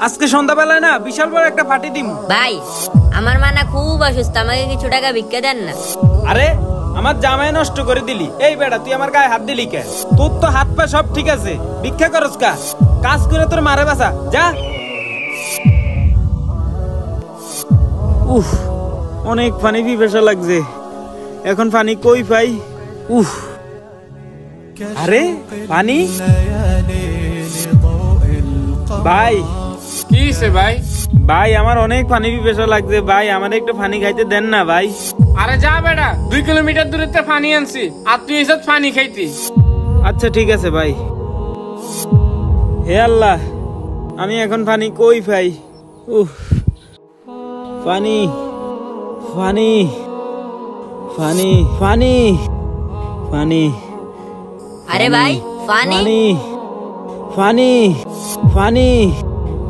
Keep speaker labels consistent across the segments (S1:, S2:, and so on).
S1: আজকে সন্ধ্যাবেলায় না বিশাল বড় একটা পার্টি দিমু।
S2: ভাই আমার মা না খুব অসুস্থ, আমাকে কিছু টাকা ভিক্ষা দেন না।
S1: আরে আমার জামাই নষ্ট করে দিলি। এই বেটা তুই আমার গায়ে হাত দিলি কে? তোর তো হাত পা সব ঠিক আছে, ভিক্ষা করস কা? কাজ করে তোর মারে বাসা যা। উফ, অনেক পানি পিপাসা লাগছে, এখন পানি কই পাই? উফ, আরে পানি। ভাই
S3: কি হইছে ভাই?
S1: ভাই আমার অনেক পানি পিপাসা লাগছে ভাই, আমার একটু পানি খাইতে দেন না ভাই।
S3: আরে যা বেটা, 2 কিলোমিটার দূরে পানি আনছি আর তুই এসব পানি খাইতি।
S1: আচ্ছা ঠিক আছে ভাই। হে আল্লাহ, আমি এখন পানি কই পাই? উফ, পানি পানি পানি পানি পানি।
S2: আরে ভাই পানি
S1: পানি পানি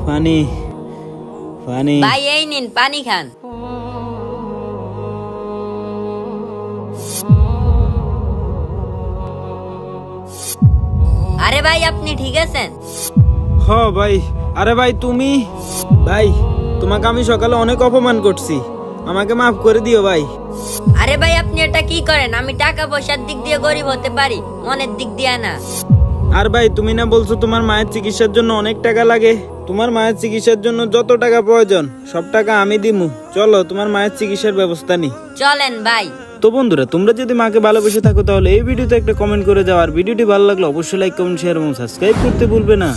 S1: পানি পানি।
S2: ভাই এই নিন পানি খান। আরে ভাই আপনি ঠিক আছেন?
S1: হ ভাই। আরে ভাই তুমি? ভাই তোমাকে আমি সকালে অনেক অপমান করছি, আমাকে মাফ করে দিও ভাই।
S2: আরে ভাই আপনি এটা কি করেন? আমি টাকা পয়সার দিক দিয়ে গরিব হতে পারি, মনের দিক দিয়ে না।
S1: আর ভাই তুমি না বলছো তোমার মায়ের চিকিৎসার জন্য অনেক টাকা লাগে? তোমার মায়ের চিকিৎসার জন্য যত টাকা প্রয়োজন সব টাকা আমি দিমু। চলো তোমার মায়ের চিকিৎসার ব্যবস্থা নি।
S2: চলেন ভাই।
S1: তো বন্ধুরা, তোমরা যদি মাকে ভালোবেসে থাকো তাহলে এই ভিডিওতে একটা কমেন্ট করে যাও, আর ভিডিওটি ভালো লাগলে অবশ্যই লাইক কমেন্ট শেয়ার এবং সাবস্ক্রাইব করতে ভুলবে না।